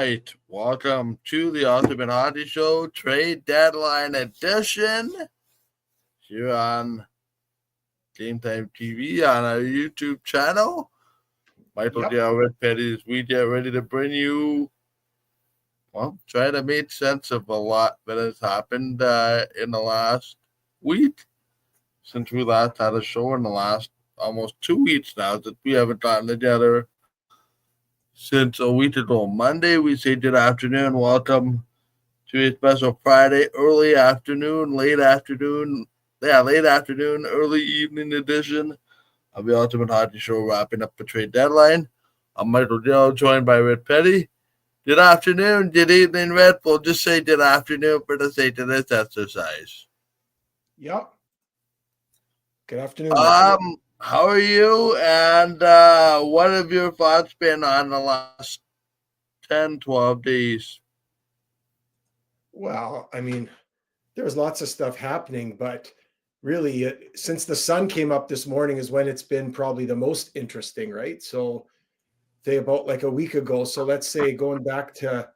right. Welcome to the Ultimate Hockey Show Trade Deadline Edition here on Game Time TV on our YouTube channel. Michael Red Petty, we get ready to bring you, try to make sense of a lot that has happened in the last week since we last had a show in the last almost 2 weeks now that we haven't gotten together. Since a week ago, Monday, we say good afternoon. Welcome to a special Friday, early afternoon, late afternoon, early evening edition of the Ultimate Hockey Show, wrapping up the trade deadline. I'm Michael Gill, joined by Red Petty. Good afternoon, good evening, Red. We'll just say good afternoon for the sake of this exercise. Yep. Good afternoon. How are you? And what have your thoughts been on the last 10, 12 days? Well, I mean, there's lots of stuff happening, but really, since the sun came up this morning is when it's been probably the most interesting, right? So, say about like a week ago. So let's say going back to,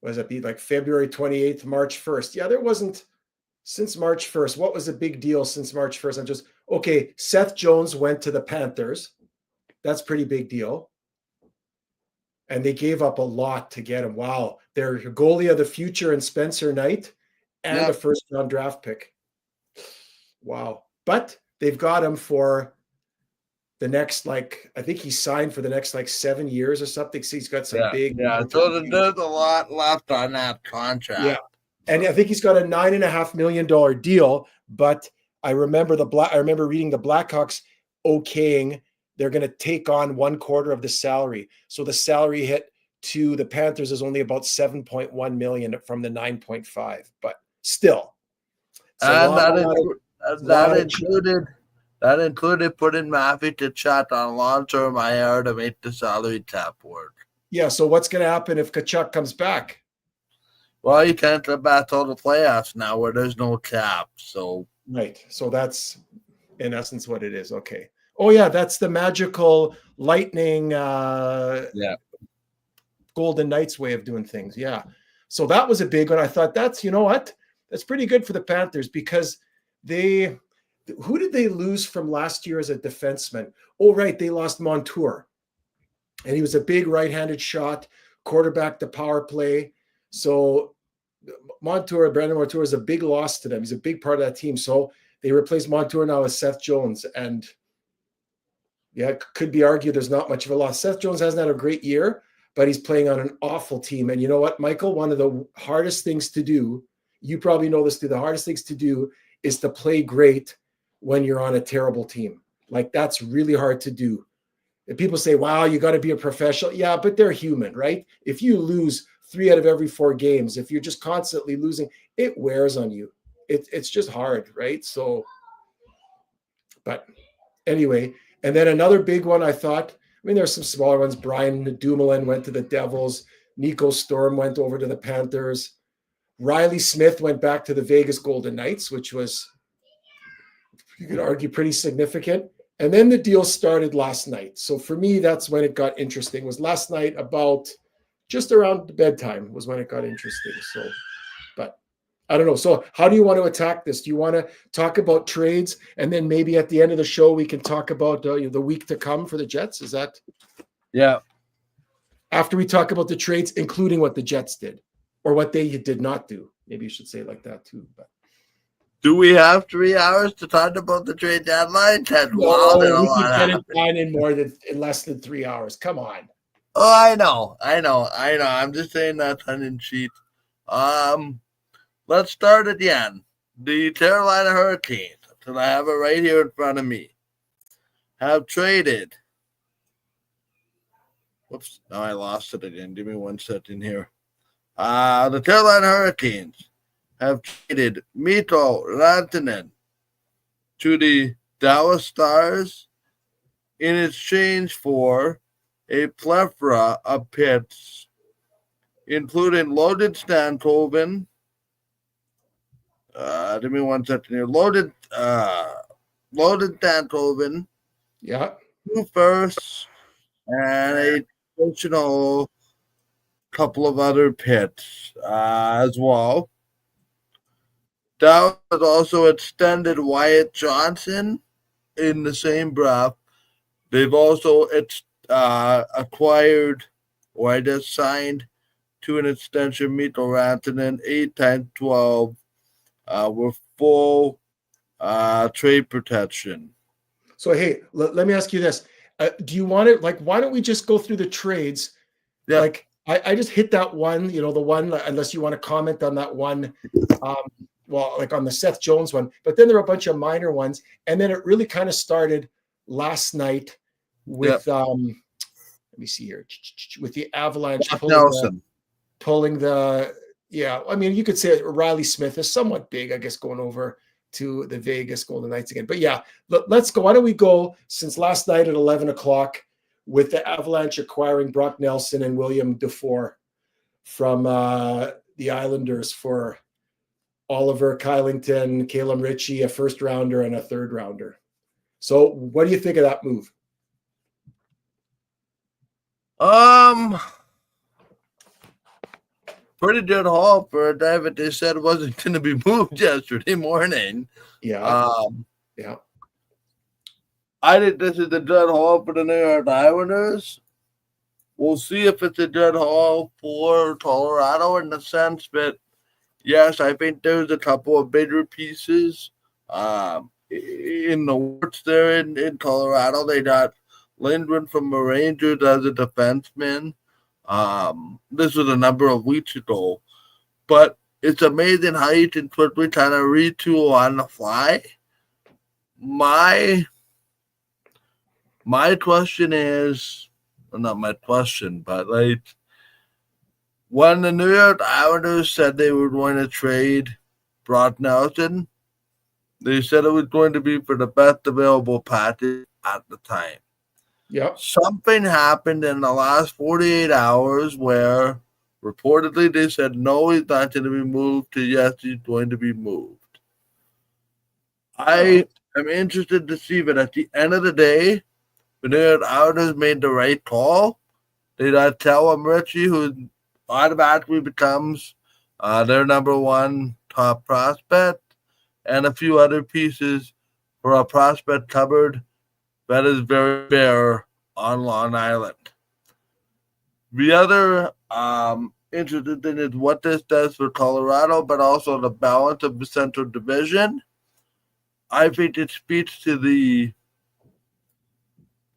like February 28th, March 1st. Yeah, there wasn't, since March 1st, what was a big deal since March 1st? Seth Jones went to the Panthers. That's pretty big deal. And they gave up a lot to get him. Wow. Their goalie of the future in Spencer Knight and a first-round draft pick. Wow. But they've got him for the next, I think he signed for the next 7 years or something. So he's got some big. Yeah, so there's a lot left on that contract. Yeah. And I think he's got a $9.5 million deal. But I remember reading the Blackhawks okaying they're going to take on 1/4 of the salary. So the salary hit to the Panthers is only about $7.1 million from the 9.5, but still. That included putting Matthew Tkachuk on long-term IR to make the salary cap work. Yeah, so what's going to happen if Tkachuk comes back? Well, you can't come back till the playoffs now where there's no cap. So right. So that's in essence what it is. Okay. Oh yeah, that's the magical Lightning Golden Knights way of doing things. Yeah. So that was a big one. I thought that's pretty good for the Panthers because who did they lose from last year as a defenseman? Oh, right. They lost Montour. And he was a big right-handed shot, quarterback the power play. So Brandon Montour is a big loss to them. He's a big part of that team. So they replaced Montour now with Seth Jones. And yeah, it could be argued there's not much of a loss. Seth Jones hasn't had a great year, but he's playing on an awful team. And you know what, Michael? One of the hardest things to do, you probably know this too, the hardest things to do is to play great when you're on a terrible team. That's really hard to do. And people say, wow, you got to be a professional. Yeah, but they're human, right? If you lose 3 out of every 4 games, if you're just constantly losing, it wears on you. It's just hard, right? So, but anyway, and then another big one I thought, there's some smaller ones. Brian Dumoulin went to the Devils. Nico Storm went over to the Panthers. Riley Smith went back to the Vegas Golden Knights, which was, you could argue, pretty significant. And then the deal started last night. So for me, that's when it got interesting. It was last night about just around bedtime was when it got interesting. So, but I don't know. So how do you want to attack this? Do you want to talk about trades? And then maybe at the end of the show, we can talk about the week to come for the Jets. Is that? Yeah. After we talk about the trades, including what the Jets did or what they did not do. Maybe you should say it like that too. But. Do we have 3 hours to talk about the trade deadline? No, we can get it done in less than 3 hours. Come on. Oh, I know. I'm just saying that tongue in cheek. Let's start again. The Carolina Hurricanes, and I have it right here in front of me, have traded. Whoops, now I lost it again. Give me 1 second here. The Carolina Hurricanes have traded Mikko Rantanen to the Dallas Stars in exchange for a plethora of picks, including Logan Stankoven. Give me 1 second here. Logan Stankoven. Yeah. 2 firsts and a additional couple of other picks as well. Dallas has also extended Wyatt Johnson in the same breath. They've also acquired, or I just signed to an extension, Mikko Rantanen, 8-10-12 with full trade protection. So, hey, let me ask you this. Do you want to, why don't we just go through the trades? Yeah. I just hit that one, the one, unless you want to comment on that one, on the Seth Jones one, but then there are a bunch of minor ones. And then it really kind of started last night with, let me see here, with the Avalanche pulling the, you could say Riley Smith is somewhat big, I guess, going over to the Vegas Golden Knights again. But yeah, let's go. Why don't we go since last night at 11 o'clock with the Avalanche acquiring Brock Nelson and William Dufour from the Islanders for Oliver Kylington, Calum Ritchie, a first rounder and a third rounder. So what do you think of that move? Pretty good haul for a guy that they said wasn't going to be moved yesterday morning. Yeah. I think this is a good haul for the New York Islanders. We'll see if it's a good haul for Colorado in the sense that, yes, I think there's a couple of bigger pieces in the works there in Colorado. They got Lindgren from the Rangers as a defenseman. This was a number of weeks ago, but it's amazing how you can quickly kind of retool on the fly. My question is, well, not my question, but when the New York Islanders said they were going to trade Brock Nelson, they said it was going to be for the best available package at the time. Yep. Something happened in the last 48 hours where reportedly they said, no, he's not going to be moved, to yes, he's going to be moved. I am interested to see that at the end of the day, the New York Islanders made the right call. They got Calum Ritchie, who automatically becomes their number one top prospect, and a few other pieces for a prospect cupboard that is very bare on Long Island. The other interesting thing is what this does for Colorado, but also the balance of the Central Division. I think it speaks to the,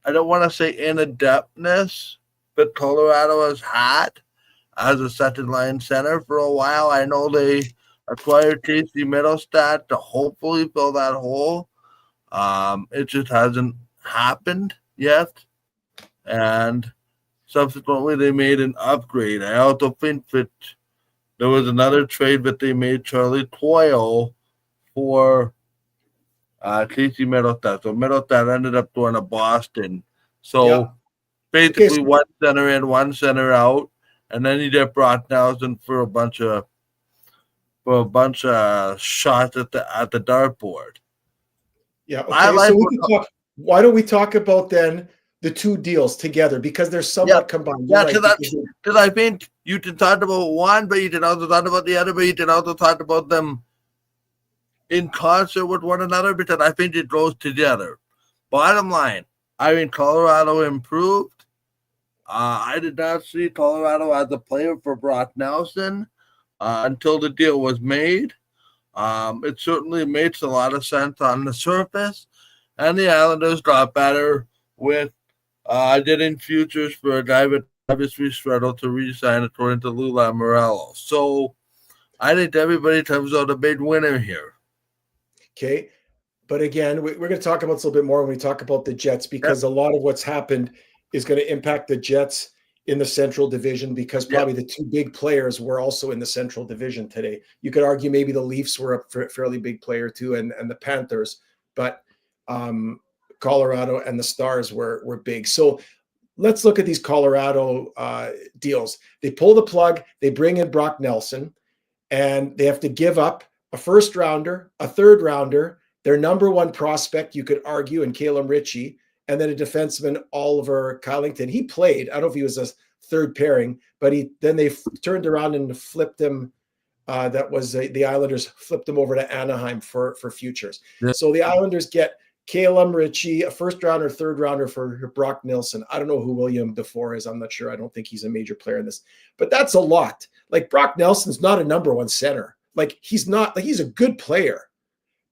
I don't want to say inadeptness, but Colorado has had as a second line center for a while. I know they acquired Casey Middlestat to hopefully fill that hole. It just hasn't happened yet. And subsequently, they made an upgrade. I also think that there was another trade that they made, Charlie Coyle, for Casey Middlestat. So Middlestat ended up going to Boston. So basically, one center in, one center out, and then you get Brock Nelson for a bunch of shots at the dartboard. Yeah. Okay. So why don't we talk about then the two deals together, because they're somewhat combined. Yeah, because I think you can talk about one, but you can also talk about the other, but you can also talk about them in concert with one another, because I think it goes together. Bottom line, I mean, Colorado improved. I did not see Colorado as a player for Brock Nelson until the deal was made. It certainly makes a lot of sense on the surface, and the Islanders got better with getting futures for a guy that obviously struggled to re-sign, according to Lou Lamoriello. So I think everybody comes out a big winner here. Okay. But again, we're going to talk about this a little bit more when we talk about the Jets, because a lot of what's happened is going to impact the Jets in the Central Division, because probably the two big players were also in the Central Division today. You could argue maybe the Leafs were a fairly big player too, and the Panthers, but Colorado and the Stars were big. So let's look at these Colorado deals. They pull the plug, they bring in Brock Nelson, and they have to give up a first rounder, a third rounder, their number one prospect, you could argue, in Calum Ritchie, and then a defenseman, Oliver Kylington. He played. I don't know if he was a third pairing, but they turned around and flipped him. That was the Islanders flipped him over to Anaheim for futures. Yeah. So the Islanders get Calum Ritchie, a first rounder, third rounder for Brock Nelson. I don't know who William Dufour is. I'm not sure. I don't think he's a major player in this, but that's a lot. Like Brock Nelson's not a number one center. Like he's not, like he's a good player,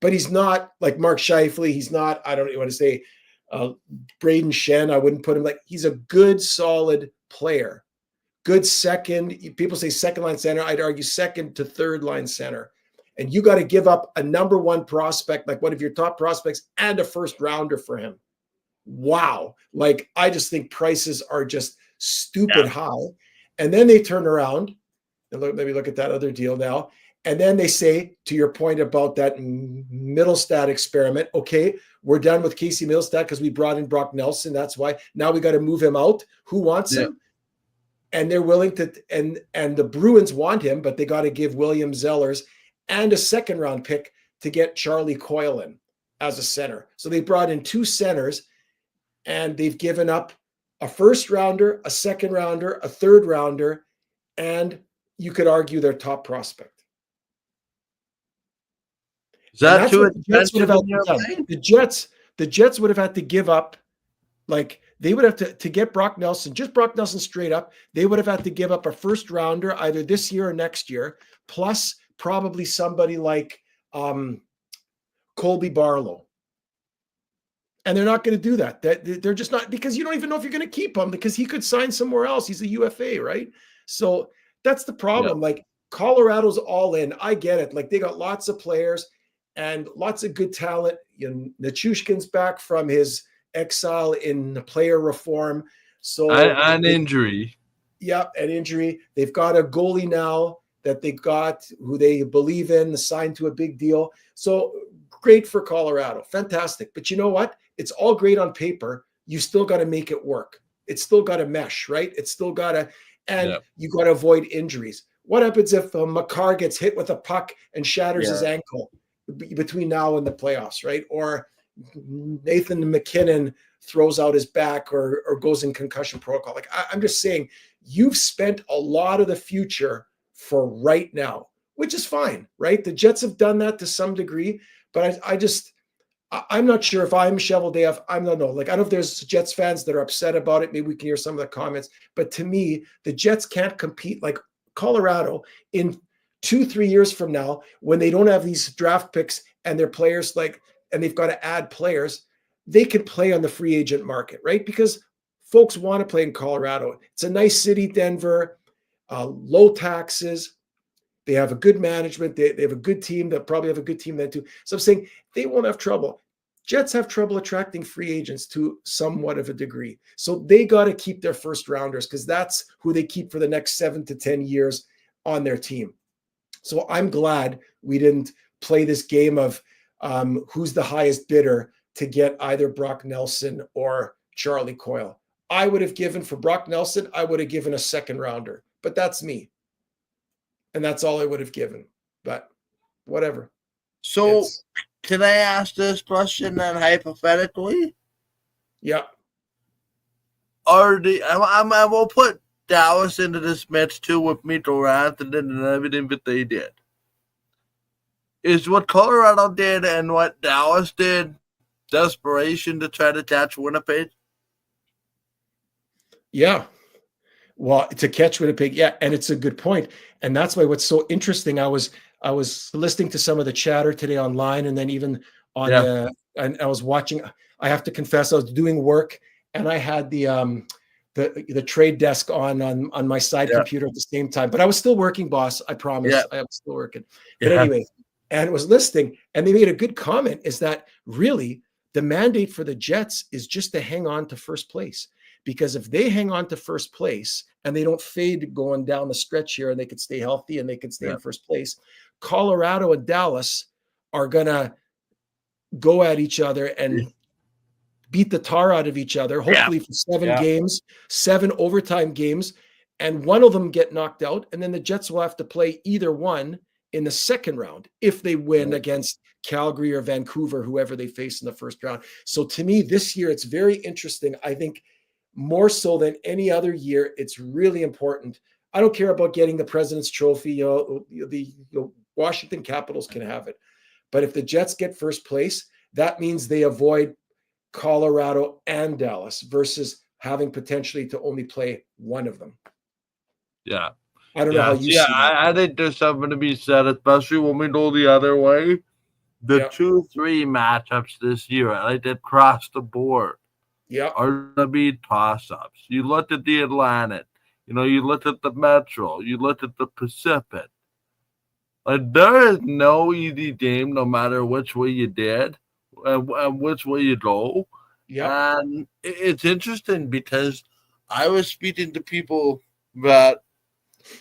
but he's not like Mark Scheifele. He's not, I don't want to say Braden Shen. I wouldn't put him like, he's a good, solid player. Good second. People say second line center. I'd argue second to third line center. And you got to give up a number one prospect, like one of your top prospects, and a first rounder for him. Wow. Like, I just think prices are just stupid high. And then they turn around and let me look at that other deal now. And then they say, to your point about that Middlestat experiment, okay, we're done with Casey Middlestat because we brought in Brock Nelson. That's why now we got to move him out. Who wants him? And they're willing to, and the Bruins want him, but they got to give William Zellers and a second round pick to get Charlie Coyle in as a center. So they brought in two centers and they've given up a first rounder, a second rounder, a third rounder, and you could argue their top prospect. Is that too expensive? The Jets would have had to give up, like they would have to get Brock Nelson, just Brock Nelson straight up. They would have had to give up a first rounder either this year or next year, plus probably somebody like Colby Barlow. And they're not going to do that. They're just not, because you don't even know if you're going to keep him because he could sign somewhere else. He's a UFA, right? So that's the problem. Yeah. Like Colorado's all in. I get it. Like they got lots of players and lots of good talent. You know, Nichushkin's back from his exile in player reform. So an injury. Yeah, an injury. They've got a goalie now that they got who they believe in, signed to a big deal. So great for Colorado. Fantastic. But you know what? It's all great on paper. You still got to make it work. It's still got to mesh, right? It's still got to, and you got to avoid injuries. What happens if Makar gets hit with a puck and shatters his ankle between now and the playoffs, right? Or Nathan McKinnon throws out his back or goes in concussion protocol. Like I'm just saying, you've spent a lot of the future for right now, which is fine, right? The Jets have done that to some degree, but I'm not sure if I'm Cheveldayoff. I don't know. Like, I don't know if there's Jets fans that are upset about it. Maybe we can hear some of the comments, but to me, the Jets can't compete like Colorado in 2-3 years from now, when they don't have these draft picks and their players and they've got to add players, they can play on the free agent market, right? Because folks want to play in Colorado. It's a nice city, Denver. Low taxes. They have a good management. They have a good team. They'll probably have a good team then too. So I'm saying they won't have trouble. Jets have trouble attracting free agents to somewhat of a degree. So they got to keep their first rounders because that's who they keep for the next 7 to 10 years on their team. So I'm glad we didn't play this game of who's the highest bidder to get either Brock Nelson or Charlie Coyle. I would have given for Brock Nelson, I would have given a second rounder. But that's me. And that's all I would have given. But whatever. So can I ask this question then hypothetically? Yeah. I will put Dallas into this mix too with Mito Rantanen and everything that they did. Is what Colorado did and what Dallas did desperation to try to catch Winnipeg? Yeah. Well, to catch Winnipeg, yeah, and it's a good point. And that's why what's so interesting, I was listening to some of the chatter today online, and then even on and I was watching, I have to confess, I was doing work and I had the trade desk on my side computer at the same time. But I was still working, boss. I promise. Yeah. I am still working. But anyway, and was listening, and they made a good comment, is that really the mandate for the Jets is just to hang on to first place. Because if they hang on to first place and they don't fade going down the stretch here and they could stay healthy and they could stay in first place, Colorado and Dallas are going to go at each other and beat the tar out of each other, hopefully for 7 games, 7 overtime games, and one of them get knocked out. And then the Jets will have to play either one in the second round if they win against Calgary or Vancouver, whoever they face in the first round. So to me, this year, it's very interesting. I think more so than any other year, it's really important. I don't care about getting the President's Trophy. The Washington Capitals can have it. But if the Jets get first place, that means they avoid Colorado and Dallas versus having potentially to only play one of them. Yeah. I don't know how you see that. I think there's something to be said, especially when we go the other way. The 2-3 matchups this year, I did cross the board, are going to be toss-ups. You looked at the Atlantic, you looked at the Metro, you looked at the Pacific. Like, there is no easy game, no matter which way you did and which way you go. Yeah. And it's interesting because I was speaking to people that,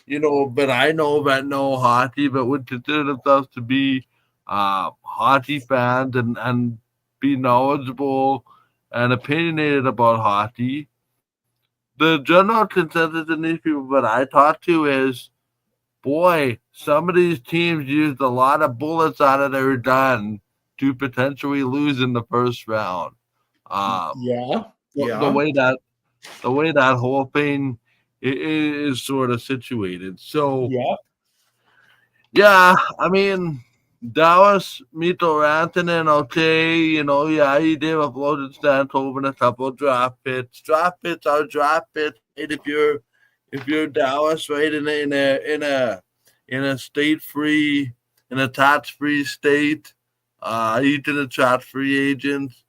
but I know that know hockey, but would consider themselves to be hockey fans and be knowledgeable and opinionated about hockey. The general consensus in these people that I talk to is, boy, some of these teams used a lot of bullets out of their gun to potentially lose in the first round. The way that whole thing is sort of situated. So I mean, Dallas, Mito Rantanen, okay, he did with Logan Stankoven a couple of draft picks. Draft picks are draft picks. Right? If you're Dallas, right, in a state-free, in a tax-free state, you can attract free agents.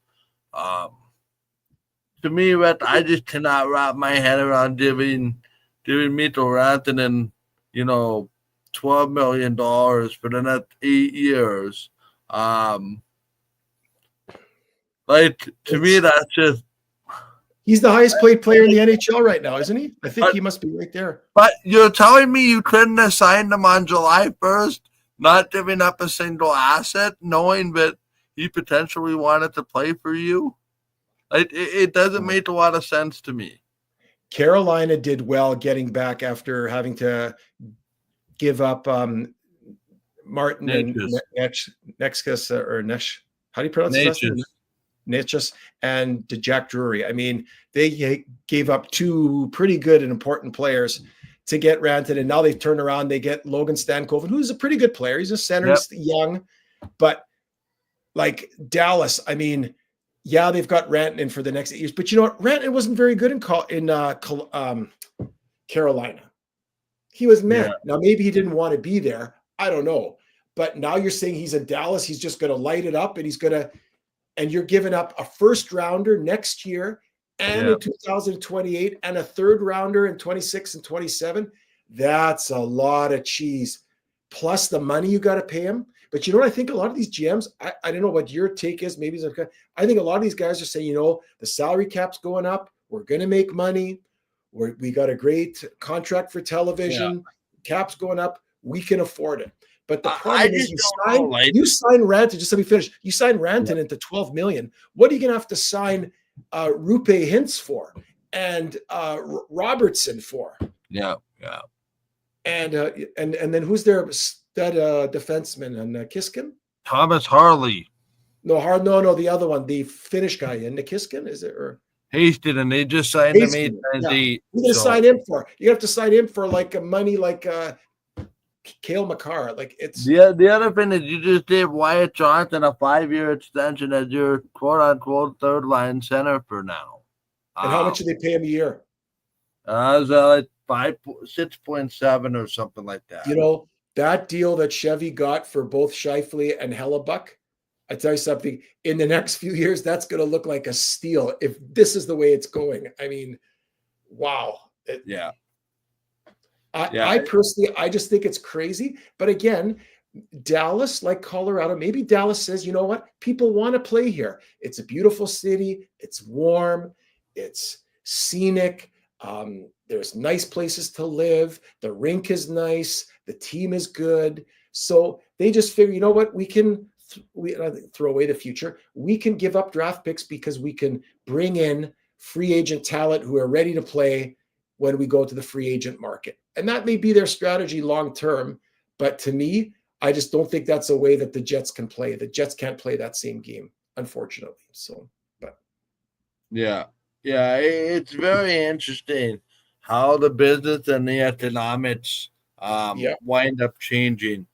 To me, I just cannot wrap my head around giving Mito Rantanen, $12 million for the next 8 years. To me, that's just. He's the highest paid player in the NHL right now, isn't he? I think he must be right there. But you're telling me you couldn't have signed him on July 1st, not giving up a single asset, knowing that he potentially wanted to play for you? It doesn't make a lot of sense to me. Carolina did well getting back after having to give up Martin and Nexus or Nesh. How do you pronounce his last name? Necas and Jack Drury. I mean, they gave up two pretty good and important players to get Rantanen, and now they've turned around. They get Logan Stankoven, who's a pretty good player. He's a center, he's young, but like Dallas, I mean, they've got Rantanen for the next 8 years, but Rantanen wasn't very good in Carolina. He was meh. Now maybe he didn't want to be there. I don't know, but now you're saying he's in Dallas. He's just going to light it up, and you're giving up a first rounder next year and in 2028 and a third rounder in 26 and 27. That's a lot of cheese. Plus the money you got to pay him. But I think a lot of these GMs, I don't know what your take is. Maybe I think a lot of these guys are saying, the salary cap's going up. We're going to make money. We got a great contract for television. Cap's going up. We can afford it. But the problem is you sign Rantanen, just let me finish. You sign Rantanen into $12 million. What are you going to have to sign Rupe Hintz for and Robertson for? Yeah. And then who's their defenseman and Nikiska? Thomas Harley. No, the other one, the Finnish guy, and Nikiska, is it? Or Hasted, and they just signed him 8 times. You're going to sign him for. You have to sign him for like money like Cale Makar. Like it's the other thing is you just gave Wyatt Johnson a 5-year extension as your quote unquote third line center for now. And how much do they pay him a year? It was like 6.7 or something like that. That deal that Chevy got for both Scheifele and Hellebuck, I tell you something, in the next few years, that's going to look like a steal if this is the way it's going. I mean, wow. I personally, I just think it's crazy. But again, Dallas, like Colorado, maybe Dallas says, you know what? People want to play here. It's a beautiful city. It's warm. It's scenic. There's nice places to live. The rink is nice. The team is good. So they just figure, you know what? We can throw away the future. We can give up draft picks because we can bring in free agent talent who are ready to play when we go to the free agent market. And that may be their strategy long term. But to me, I just don't think that's a way that the Jets can play. The Jets can't play that same game, unfortunately. So, but Yeah. Yeah. It's very interesting how the business and the economics yeah, wind up changing.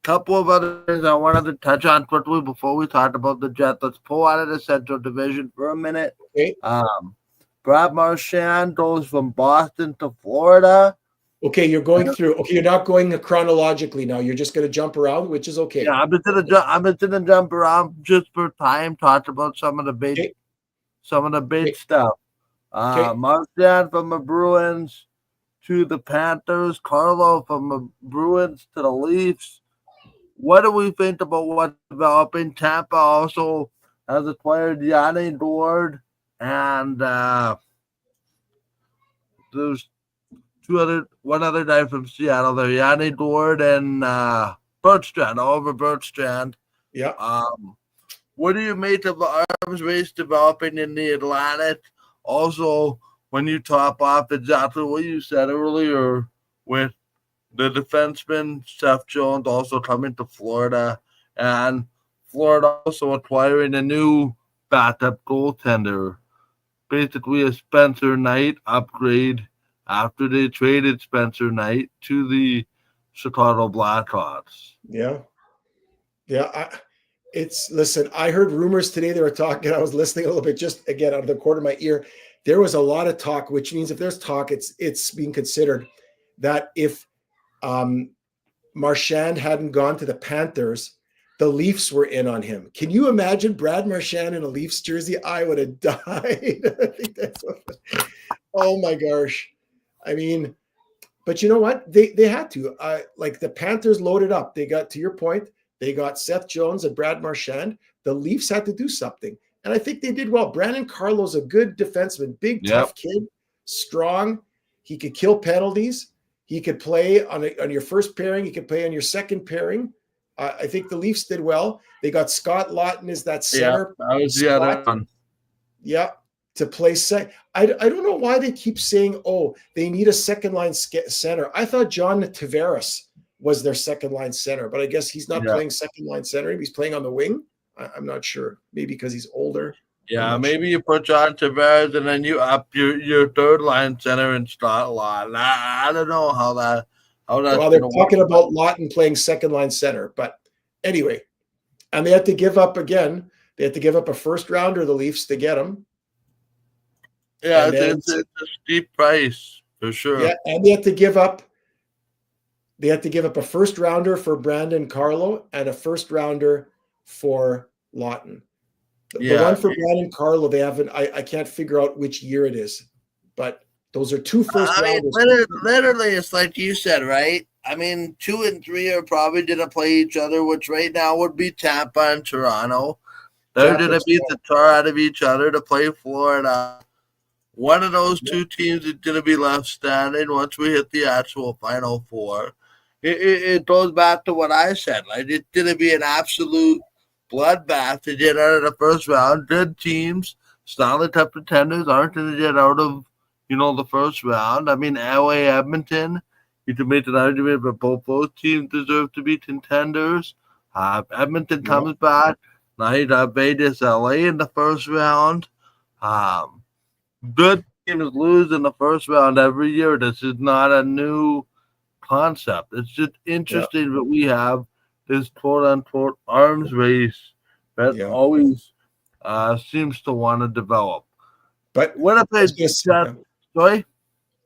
Couple of other things I wanted to touch on quickly before we talk about the Jets. Let's pull out of the Central Division for a minute. okay. Um, Brad Marchand goes from Boston to Florida. Okay, you're going through. Okay, you're not going chronologically now. You're just going to jump around, which is okay. Yeah, I'm just gonna jump around just for time, talk about some of the big Okay. stuff. Okay. Marchand from the Bruins to the Panthers, Carlo from the Bruins to the Leafs. What do we think about what's developing? Tampa also has acquired Yanni Gourde, and there's one other guy from Seattle there, Yanni Gourde and Bertrand, Oliver Bertrand. Yeah. What do you make of the arms race developing in the Atlantic? Also, when you top off exactly what you said earlier with the defenseman Seth Jones also coming to Florida, and Florida also acquiring a new backup goaltender, basically a Spencer Knight upgrade after they traded Spencer Knight to the Chicago Blackhawks. Yeah. Yeah. Listen, I heard rumors today. They were talking. I was listening a little bit, just again out of the corner of my ear. There was a lot of talk, which means if there's talk, it's being considered that if Marchand hadn't gone to the Panthers, the Leafs were in on him. Can you imagine Brad Marchand in a Leafs jersey? I would have died. I think that's oh my gosh. I mean, but you know what? They had to. Like the Panthers loaded up. They got, to your point, they got Seth Jones and Brad Marchand. The Leafs had to do something. And I think they did well. Brandon Carlo's a good defenseman, big, tough kid, strong. He could kill penalties. He could play on your first pairing. He could play on your second pairing. I think the Leafs did well. They got Scott Laughton as that center. Yeah, that was the other one. Yeah, to play second. I don't know why they keep saying, oh, they need a second line center. I thought John Tavares was their second line center, but I guess he's not playing second line center. He's playing on the wing. I'm not sure. Maybe because he's older. Yeah, maybe you put John Tavares and then you up your third line center and Scott Laughton. I don't know how that's well, they're talking about Laughton playing second line center, but anyway, and they had to give up again. They had to give up a first rounder, the Leafs, to get him. Yeah, it's a steep price for sure. Yeah, and they had to give up a first rounder for Brandon Carlo and a first rounder for Laughton. The one for Brandon Carlo, they haven't. I can't figure out which year it is, but those are two first rounders. Literally, it's like you said, right? I mean, 2 and 3 are probably going to play each other, which right now would be Tampa and Toronto. They're going to beat the tar out of each other to play Florida. One of those two teams is going to be left standing once we hit the actual Final Four. It goes back to what I said. Like, it's going to be an absolute bloodbath to get out of the first round. Good teams, Stanley Cup contenders aren't going to get out of, the first round. I mean, LA, Edmonton, you can make an argument that both those teams deserve to be contenders. Edmonton comes back. Now you got Vegas, LA in the first round. Good teams lose in the first round every year. This is not a new concept. It's just interesting that we have this quote-unquote arms race that always seems to want to develop. But what if it's sorry?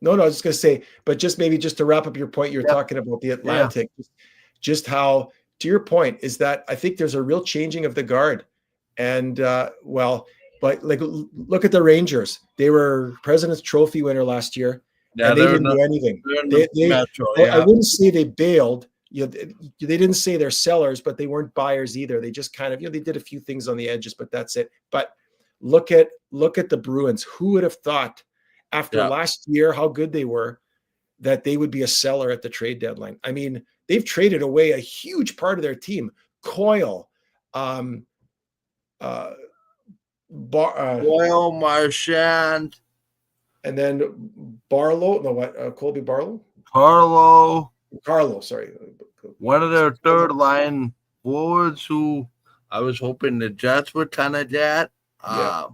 No, I was just going to say, but just maybe just to wrap up your point, you're talking about the Atlantic, just how, to your point, is that I think there's a real changing of the guard. And, but like, look at the Rangers. They were President's Trophy winner last year, and they didn't do anything. I wouldn't say they bailed. They didn't say they're sellers, but they weren't buyers either. They just kind of, they did a few things on the edges, but that's it. But look at the Bruins. Who would have thought after last year, how good they were, that they would be a seller at the trade deadline? I mean, they've traded away a huge part of their team. Coyle, Coyle, Marchand, and then Barlow. No, what? Colby Barlow. Carlo. Sorry, one of their third line forwards who I was hoping the Jets would kind of get. Yeah.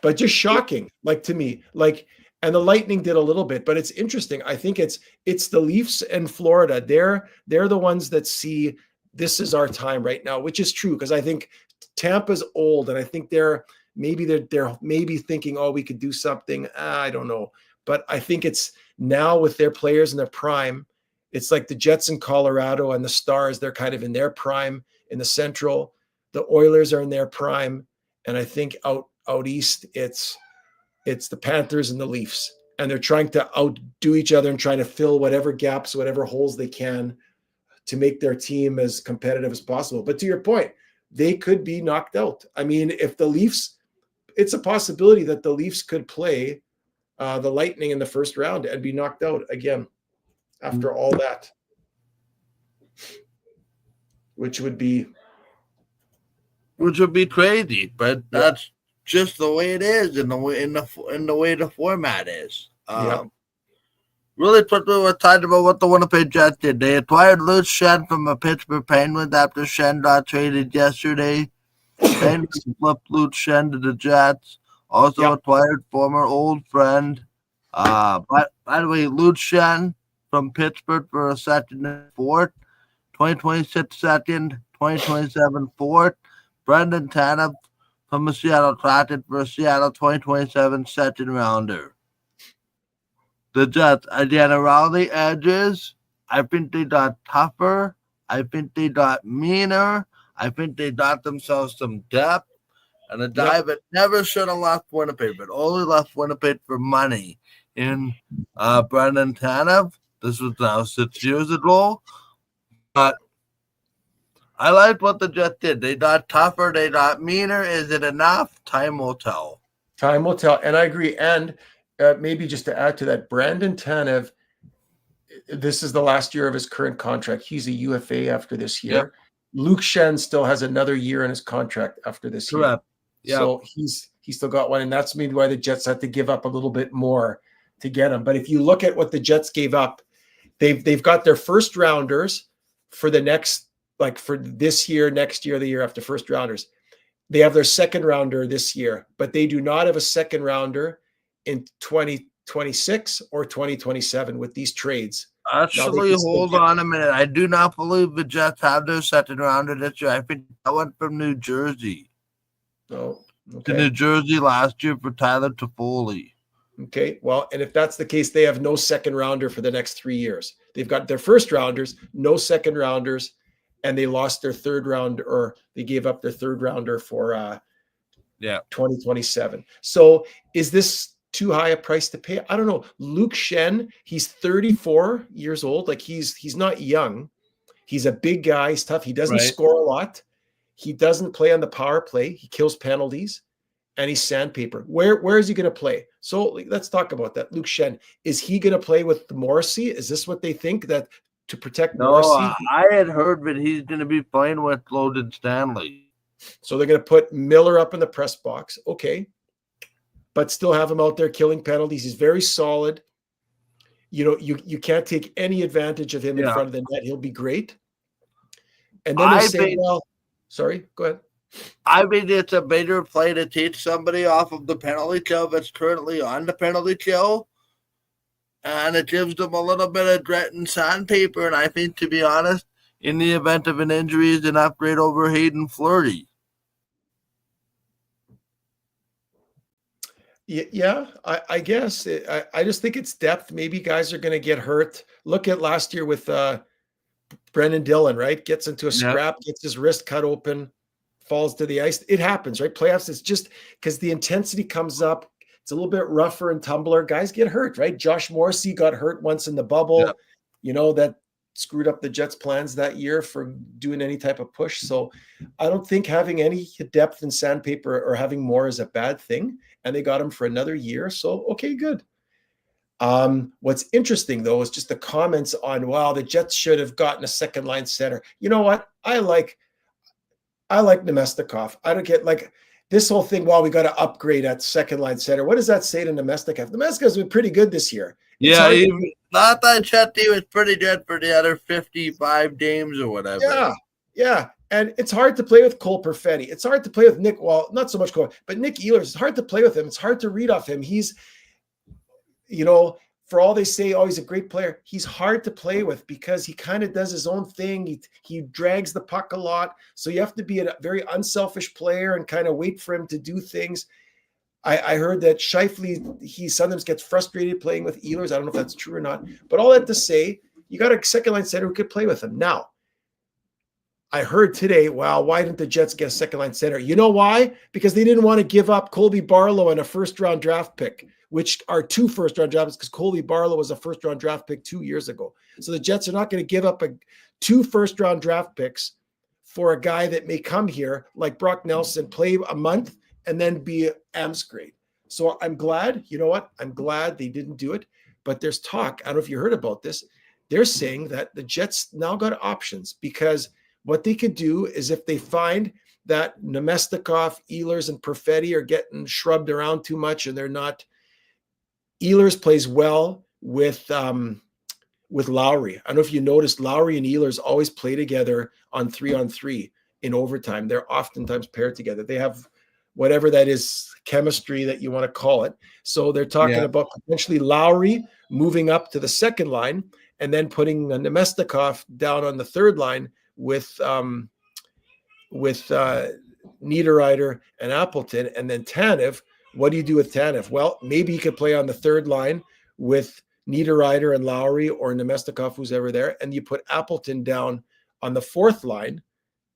But just shocking, like to me, like, and the Lightning did a little bit, but it's interesting. I think it's the Leafs and Florida. They're the ones that see this is our time right now, which is true because I think Tampa's old, and I think they're maybe thinking, oh, we could do something. I don't know, but I think it's now with their players in their prime. It's like the Jets in Colorado and the Stars. They're kind of in their prime in the Central. The Oilers are in their prime, and I think out east, it's the Panthers and the Leafs, and they're trying to outdo each other and trying to fill whatever gaps, whatever holes they can to make their team as competitive as possible. But to your point, they could be knocked out. I mean, if the Leafs, it's a possibility that the Leafs could play the Lightning in the first round and be knocked out again after all that, which would be crazy, but that's just the way it is, and the way the format is. Really quickly, we're talking about what the Winnipeg Jets did. They acquired Luke Schenn from the Pittsburgh Penguins after Schenn got traded yesterday. Penguins flipped Luke Schenn to the Jets. Also acquired former old friend. By the way, Luke Schenn from Pittsburgh for a second and fourth, 2026 second, 2027 fourth. Brendan Tanev from the Seattle Kraken for a Seattle 2027 second rounder. The Jets, again, around the edges, I think they got tougher. I think they got meaner. I think they got themselves some depth. And a guy that never should have left Winnipeg, but only left Winnipeg for money in Brendan Tanev. This was now 6 years ago. But I liked what the Jets did. They got tougher. They got meaner. Is it enough? Time will tell. Time will tell. And I agree. And maybe just to add to that, Brandon Tanev, this is the last year of his current contract. He's a UFA after this year. Yep. Luke Schenn still has another year in his contract after this year. Yep. So he's still got one. And that's maybe why the Jets had to give up a little bit more to get him. But if you look at what the Jets gave up, they've got their first rounders for the next, like for this year, next year, the year after, first rounders. They have their second rounder this year, but they do not have a second rounder in 2026 or 2027 with these trades. Actually, hold on a minute. I do not believe the Jets have their second rounder this year. I think that went from New Jersey. Oh, okay. To New Jersey last year for Tyler Toffoli. Okay, well, and if that's the case, they have no second rounder for the next 3 years. They've got their first rounders, no second rounders, and they lost their third round, or they gave up their third rounder for 2027. So is this too high a price to pay? I don't know. Luke Schenn, he's 34 years old. Like he's not young. He's a big guy. He's tough. He doesn't score a lot. He doesn't play on the power play. He kills penalties, and he's sandpaper. Where is he going to play? So let's talk about that. Luke Schenn, is he going to play with Morrissey? Is this what they think, that to protect Morrissey? I had heard that he's going to be playing with Logan Stanley. So they're going to put Miller up in the press box. Okay. But still have him out there killing penalties. He's very solid. You know, you can't take any advantage of him in front of the net. He'll be great. And then they say, sorry, go ahead. I mean, it's a better play to teach somebody off of the penalty kill that's currently on the penalty kill. And it gives them a little bit of grit and sandpaper. And I think, to be honest, in the event of an injury, is an upgrade over Hayden Fleury. Yeah, I guess. I just think it's depth. Maybe guys are going to get hurt. Look at last year with Brendan Dillon, right? Gets into a scrap, gets his wrist cut open, falls to the ice. It happens, right? Playoffs, it's just because the intensity comes up. It's a little bit rougher and tumbler. Guys get hurt, right? Josh Morrissey got hurt once in the bubble. You know, that screwed up the Jets' plans that year for doing any type of push. So I don't think having any depth in sandpaper or having more is a bad thing. And they got him for another year. So, okay, good. What's interesting, though, is just the comments on, wow, the Jets should have gotten a second line center. You know what? I like Nemestikov. I don't get like this whole thing. Wow, we got to upgrade at second line center. What does that say to Nemestikov? Nemestikov's been pretty good this year. Thought that Chetty was pretty good for the other 55 games or whatever. Yeah, yeah. And it's hard to play with Cole Perfetti. It's hard to play with Nick. Well, not so much Cole, but Nick Ehlers. It's hard to play with him. It's hard to read off him. He's, for all they say, oh, he's a great player. He's hard to play with because he kind of does his own thing. He drags the puck a lot. So you have to be a very unselfish player and kind of wait for him to do things. I heard that Scheifele, he sometimes gets frustrated playing with Ehlers. I don't know if that's true or not. But all that to say, you got a second line center who could play with him. Now, I heard today, well, why didn't the Jets get a second line center? You know why? Because they didn't want to give up Colby Barlow and a first-round draft pick, which are 2 first-round draft picks, because Colby Barlow was a first-round draft pick 2 years ago. So the Jets are not going to give up 2 first-round draft picks for a guy that may come here, like Brock Nelson, play a month, and then be AMS grade. So I'm glad, you know what? I'm glad they didn't do it. But there's talk, I don't know if you heard about this. They're saying that the Jets now got options, because what they could do is if they find that Nemestikov, Ehlers, and Perfetti are getting shrubbed around too much and they're not. Ehlers plays well with Lowry. I don't know if you noticed, Lowry and Ehlers always play together on 3-on-3 in overtime. They're oftentimes paired together. They have whatever that is, chemistry that you want to call it. So they're talking about potentially Lowry moving up to the second line and then putting Nemestikov down on the third line with Niederreiter and Appleton, and then Tanev. What do you do with Tanev? Well, maybe he could play on the third line with Niederreiter and Lowry, or Nemestikov, who's ever there, and you put Appleton down on the fourth line,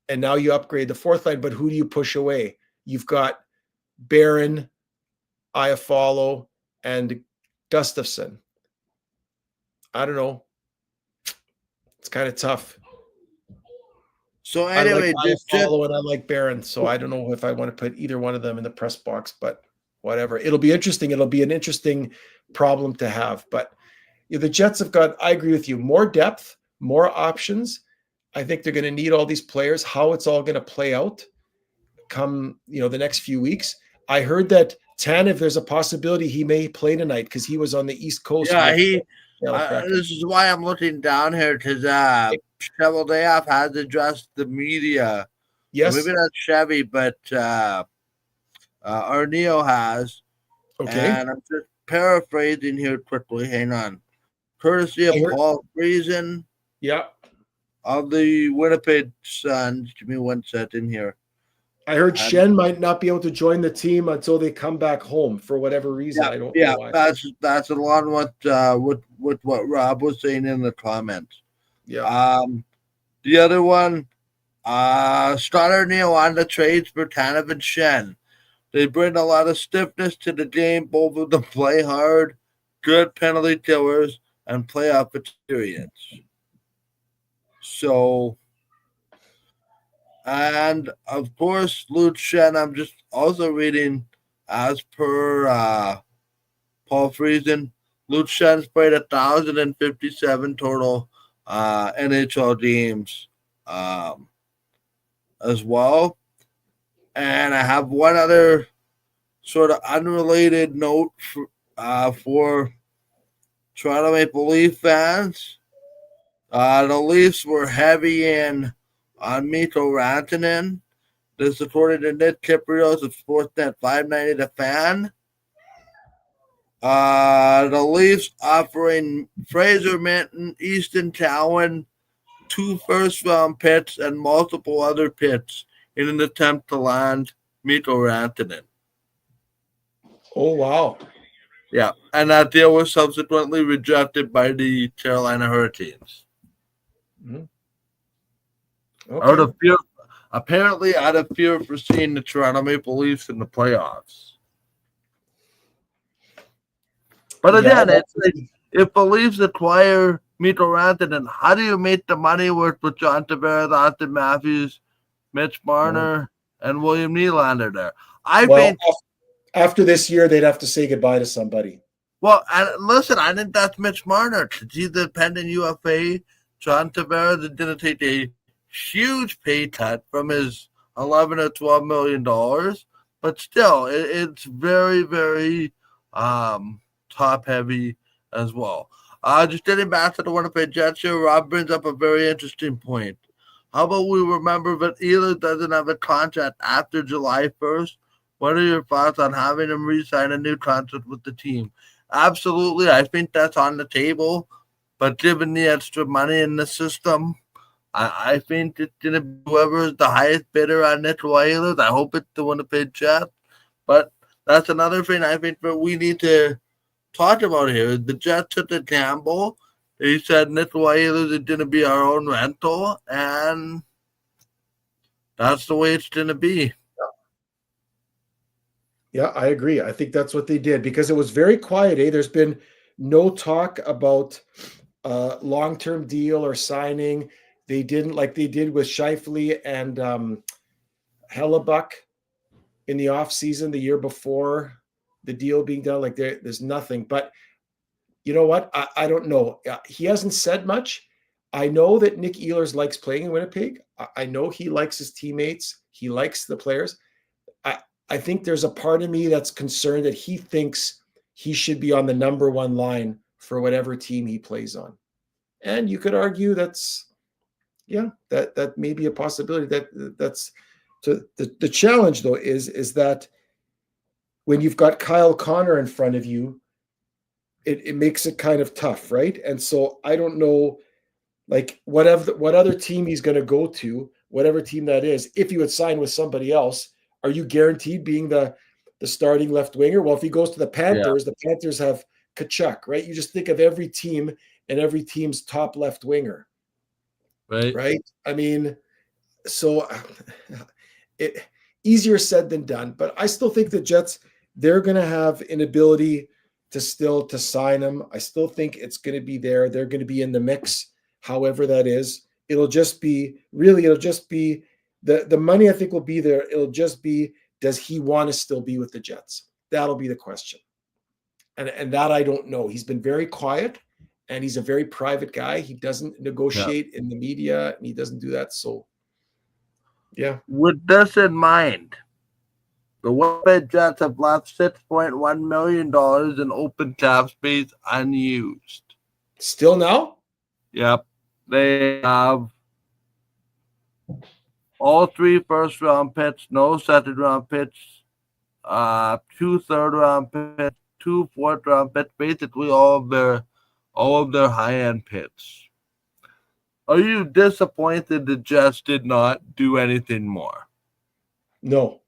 and now you upgrade the fourth line. But who do you push away? You've got Barron, Iafallo, and Gustafsson. I don't know. It's kind of tough. So anyway, I like Iafallo and I like Barron, so I don't know if I want to put either one of them in the press box, but whatever. It'll be interesting. It'll be an interesting problem to have. But the Jets have got, I agree with you, more depth, more options. I think they're going to need all these players. How it's all going to play out come, the next few weeks. I heard that Tanev, there's a possibility he may play tonight because he was on the East Coast. Yeah, this is why I'm looking down here, because Cheveldayoff has addressed the media. Yes. Maybe not Chevy, but Arneo has. Okay. And I'm just paraphrasing here quickly. Hang on. Courtesy of Paul Friesen. Yeah. Of the Winnipeg Suns. Give me 1 second here. I heard Shen might not be able to join the team until they come back home for whatever reason. I don't know why. That's along with what Rob was saying in the comments. Yeah. The other one, Stoddard Neal on the trades for Tanev and Shen. They bring a lot of stiffness to the game. Both of them play hard, good penalty killers, and playoff experience. So, and of course, Luke Shen, I'm just also reading as per Paul Friesen. Luke Shen's played 1,057 total NHL games as well. And I have one other sort of unrelated note for Toronto Maple Leaf fans. The Leafs were heavy in on Mikko Rantanen. This according to Nick Kypreos of Sportsnet 590 The Fan. The Leafs offering Fraser Minton, Easton Cowan, 2 first-round picks, and multiple other picks in an attempt to land Mikko Rantanen. Oh, wow. Yeah, and that deal was subsequently rejected by the Carolina Hurricanes. Mm-hmm. Okay. Apparently out of fear for seeing the Toronto Maple Leafs in the playoffs. But again, it's like, if the Leafs acquire Mikko Rantanen, how do you make the money work with John Tavares, Austin Matthews, Mitch Marner, and William Nylander there? I think after this year, they'd have to say goodbye to somebody. Well, and listen, I think that's Mitch Marner. He's the pending UFA. John Tavares didn't take a huge pay cut from his $11 or $12 million, but still, it's very, very top heavy as well. Just getting back to the Winnipeg Jets here, Rob brings up a very interesting point. How about we remember that Ehlers doesn't have a contract after July 1st? What are your thoughts on having him re-sign a new contract with the team? Absolutely, I think that's on the table. But given the extra money in the system, I think it's going to be whoever is the highest bidder on Nick Ehlers. I hope it's the Winnipeg Jets. But that's another thing I think that we need to talk about here. Is the Jets took a gamble. They said Nick Ehlers is going to be our own rental, and that's the way it's going to be. Yeah, I agree. I think that's what they did because it was very quiet. There's been no talk about long-term deal or signing. They didn't like they did with Scheifele and Hellebuck in the offseason the year before the deal being done. Like there's nothing. But you know what? I don't know. He hasn't said much. I know that Nick Ehlers likes playing in Winnipeg. I know he likes his teammates. He likes the players. I think there's a part of me that's concerned that he thinks he should be on the number one line for whatever team he plays on. And you could argue that may be a possibility. That's so the challenge though is that when you've got Kyle Connor in front of you, it makes it kind of tough, right? And so I don't know, like what other team he's going to go to, whatever team that is. If he would sign with somebody else, are you guaranteed being the starting left winger? Well, if he goes to the Panthers, the Panthers have Tkachuk, right? You just think of every team and every team's top left winger, right? I mean, so it easier said than done, but I still think the Jets, they're going to have an ability to sign him. I still think it's going to be there. They're going to be in the mix, however that is. It'll just be the money I think will be there. It'll just be, does he want to still be with the Jets? That'll be the question. And that I don't know. He's been very quiet and he's a very private guy. He doesn't negotiate in the media and he doesn't do that. So, yeah. With this in mind, the Winnipeg Jets have left $6.1 million in open cap space unused. Still now? Yep. They have all 3 first-round picks, no second-round picks, 2 third-round picks, 2 fourth-round picks, basically all of their high-end picks. Are you disappointed the Jets did not do anything more? No.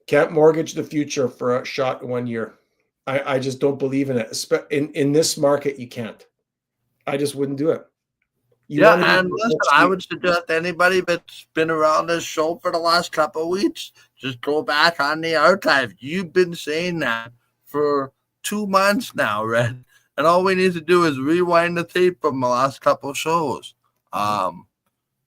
Can't mortgage the future for a shot in 1 year. I just don't believe in it. In this market, you can't. I just wouldn't do it. And listen, I would suggest anybody that's been around this show for the last couple of weeks, just go back on the archive. You've been saying that for 2 months now, Red. And all we need to do is rewind the tape from the last couple of shows. The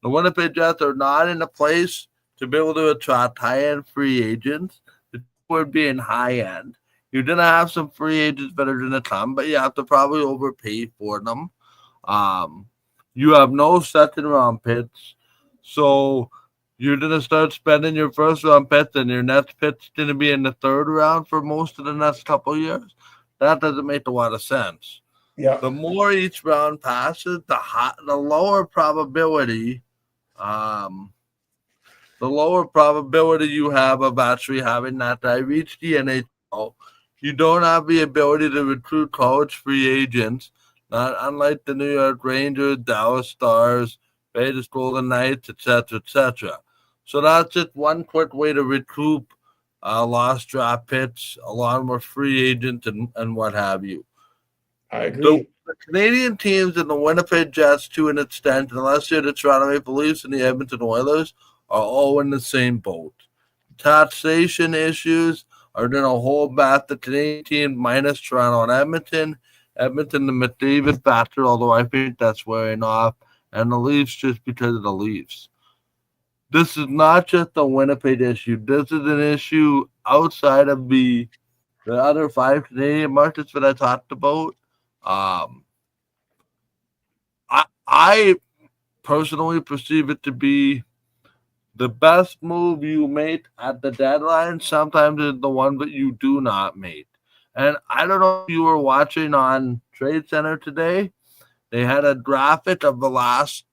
Winnipeg Jets are not in a place to be able to attract high-end free agents. The word being high-end. You're going to have some free agents that are going to come, but you have to probably overpay for them. You have no second-round picks, so you're going to start spending your first-round picks, and your next pick's going to be in the third round for most of the next couple of years. That doesn't make a lot of sense. Yeah. The more each round passes, the lower probability, you have of actually having that guy reach the NHL. You don't have the ability to recruit college free agents, not unlike the New York Rangers, Dallas Stars, Vegas Golden Knights, etc., etc. So that's just one quick way to recoup lost draft picks along with free agents and what have you. I agree. The Canadian teams and the Winnipeg Jets, to an extent, unless you're the Toronto Maple Leafs and the Edmonton Oilers, are all in the same boat. Taxation issues are going to hold back the Canadian team minus Toronto and Edmonton. Edmonton, the McDavid factor, although I think that's wearing off, and the Leafs just because of the Leafs. This is not just a Winnipeg issue. This is an issue outside of the other 5 Canadian markets that I talked about. I personally perceive it to be the best move you make at the deadline sometimes is the one that you do not make. And I don't know if you were watching on Trade Center today. They had a graphic of the last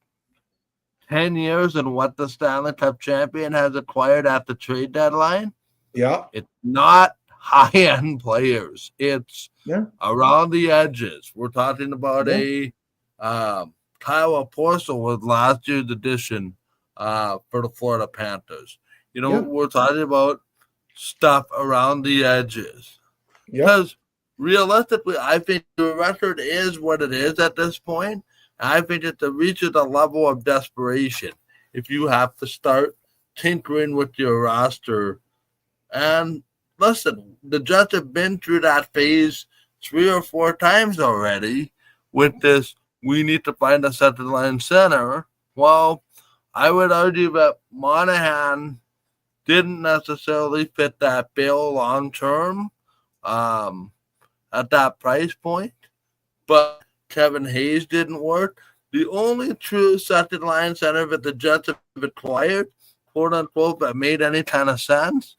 10 years and what the Stanley Cup champion has acquired at the trade deadline. Yeah. It's not high end players, it's around the edges. We're talking about a Kyle Porcel with last year's edition for the Florida Panthers. We're talking about stuff around the edges. Because realistically, I think the record is what it is at this point. I think it's reaches a level of desperation if you have to start tinkering with your roster. And listen, the Jets have been through that phase 3 or 4 times already with this, we need to find a second line center. Well, I would argue that Monahan didn't necessarily fit that bill long term at that price point, but Kevin Hayes didn't work. The only true second line center that the Jets have acquired, quote unquote, that made any kind of sense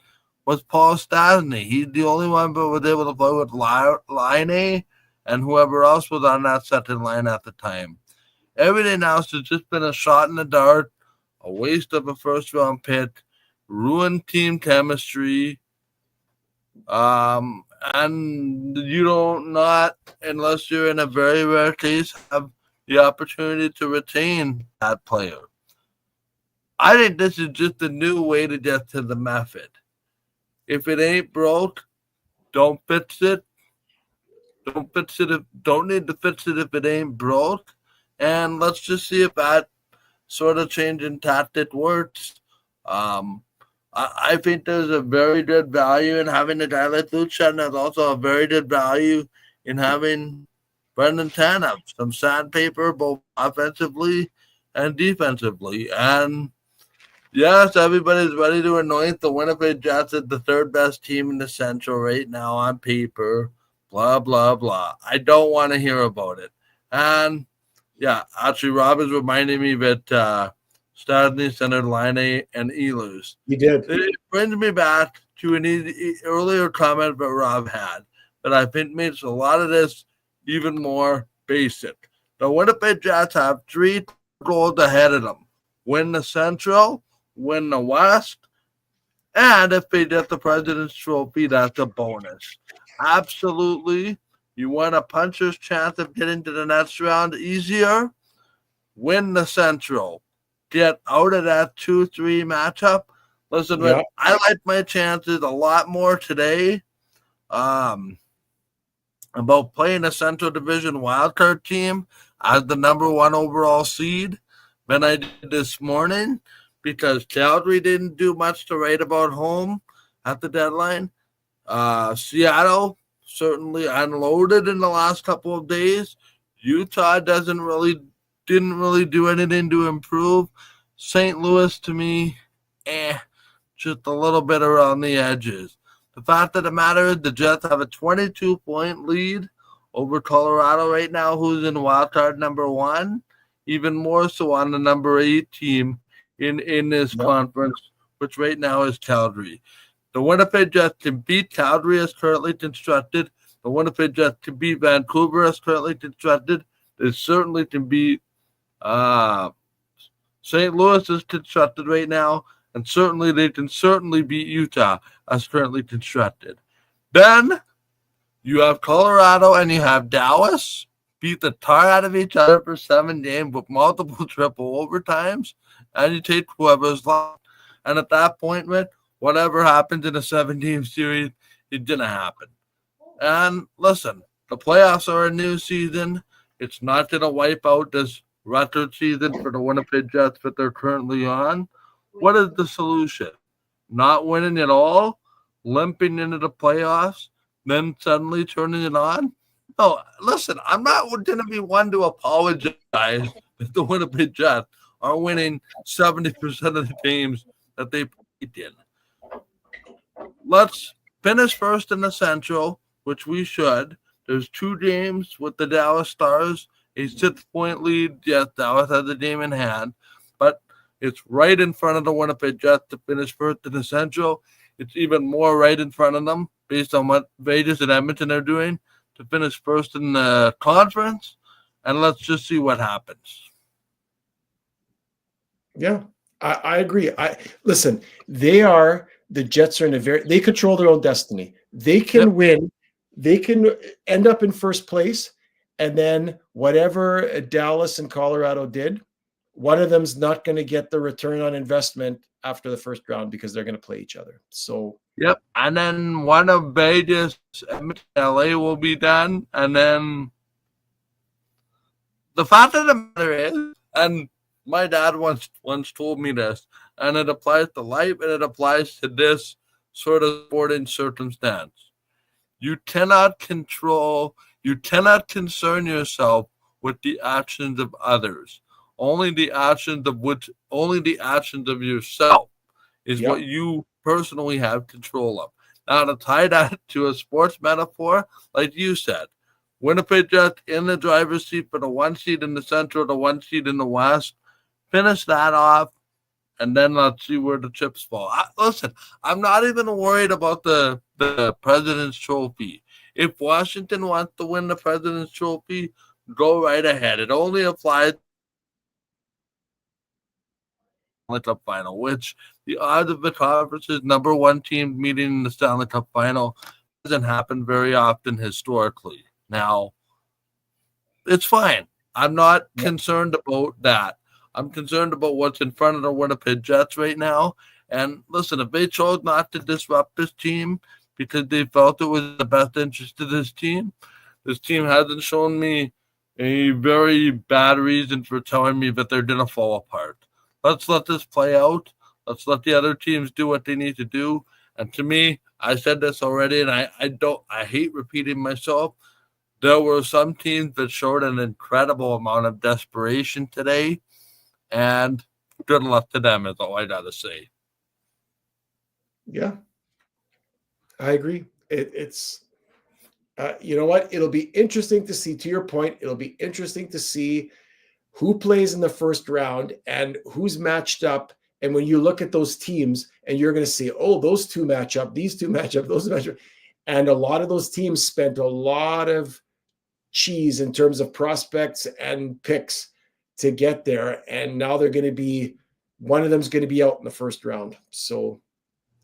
was Paul Stastny. He's the only one that was able to play with Laine and whoever else was on that second line at the time. Everything else has just been a shot in the dark, a waste of a first round pick, ruined team chemistry. And you don't not, unless you're in a very rare case, have the opportunity to retain that player. I think this is just a new way to get to the method. If it ain't broke, don't fix it. Don't need to fix it if it ain't broke. And let's just see if that sort of change in tactic works. I think there's a very good value in having a guy like Lucic, and there's also a very good value in having Brendan Tanev, some sandpaper, both offensively and defensively. And yes, everybody's ready to anoint the Winnipeg Jets as the third best team in the Central right now on paper. Blah, blah, blah. I don't want to hear about it. And yeah, actually, Rob is reminding me that Stastny centered Laine and Ehlers. He did. It brings me back to an earlier comment that Rob had, that I think makes a lot of this even more basic. The Winnipeg Jets have 3 goals ahead of them: win the Central, win the West, and if they get the President's Trophy, that's a bonus. Absolutely. You want a puncher's chance of getting to the next round easier? Win the Central. Get out of that 2-3 matchup. Listen, I like my chances a lot more today about playing a Central Division wildcard team as the number 1 overall seed than I did this morning, because Calgary didn't do much to write about home at the deadline. Seattle certainly unloaded in the last couple of days. Utah didn't really do anything to improve. St. Louis, to me, just a little bit around the edges. The fact of the matter is the Jets have a 22-point lead over Colorado right now, who's in wildcard number 1, even more so on the number 8 team in this conference, which right now is Calgary. The Winnipeg Jets can beat Calgary as currently constructed. The Winnipeg Jets can beat Vancouver as currently constructed. They certainly can beat St. Louis is constructed right now, and certainly they can beat Utah as currently constructed. Then you have Colorado and you have Dallas beat the tar out of each other for 7 games with multiple triple overtimes, and you take whoever's left. And at that point, whatever happens in a 7-game series, it's going to happen. And listen, the playoffs are a new season. It's not going to wipe out this record season for the Winnipeg Jets that they're currently on. What is the solution? Not winning at all? Limping into the playoffs? Then suddenly turning it on? No, listen, I'm not going to be one to apologize if the Winnipeg Jets are winning 70% of the games that they played in. Let's finish first in the Central, which we should. There's 2 games with the Dallas Stars, a 6-point lead. Yes, Dallas has a game in hand, but it's right in front of the Winnipeg Jets to finish first in the Central. it's even more right in front of them based on what Vegas and Edmonton are doing to finish first in the conference. And let's just see what happens. Yeah, I agree. Listen, the Jets are they control their own destiny. They can win. They can end up in first place. And then whatever Dallas and Colorado did, one of them's not going to get the return on investment after the first round because they're going to play each other. So, yep. And then one of Vegas, LA will be done. And then the fact of the matter is, and my dad once told me this, and it applies to life and it applies to this sort of sporting circumstance. You cannot concern yourself with the actions of others. Only the actions of yourself is what you personally have control of. Now, to tie that to a sports metaphor, like you said, Winnipeg Jets in the driver's seat for the 1 seed in the Central, the 1 seed in the West. Finish that off, and then let's see where the chips fall. Listen, I'm not even worried about the President's Trophy. If Washington wants to win the President's Trophy, go right ahead. It only applies to the Cup final, which the odds of the conference's number one team meeting in the Stanley Cup final doesn't happen very often historically. Now, it's fine. I'm not concerned about that. I'm concerned about what's in front of the Winnipeg Jets right now. And listen, if they chose not to disrupt this team because they felt it was in the best interest of this team hasn't shown me a very bad reason for telling me that they're going to fall apart. Let's let this play out. Let's let the other teams do what they need to do. And to me, I said this already, and I hate repeating myself. There were some teams that showed an incredible amount of desperation today, and good luck to them is all I got to say. Yeah, I agree. It's you know what? It'll be interesting to see, to your point, it'll be interesting to see who plays in the first round and who's matched up. And when you look at those teams and you're going to see, oh, those two match up, these two match up, those match up. And a lot of those teams spent a lot of cheese in terms of prospects and picks to get there. And now they're going to be, one of them's going to be out in the first round. So,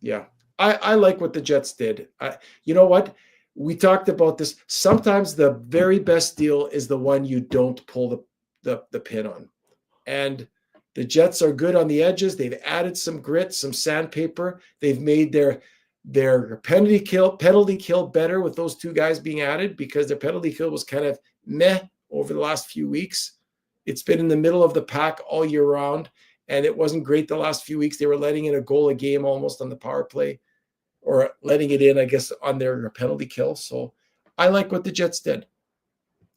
yeah, I like what the Jets did. You know what? We talked about this. Sometimes the very best deal is the one you don't pull the pin on. And the Jets are good on the edges. They've added some grit, some sandpaper. They've made their penalty kill better with those two guys being added, because their penalty kill was kind of meh over the last few weeks. It's been in the middle of the pack all year round, and it wasn't great the last few weeks. They were letting in a goal a game almost on the power play, or letting it in, I guess, on their penalty kill. So I like what the Jets did.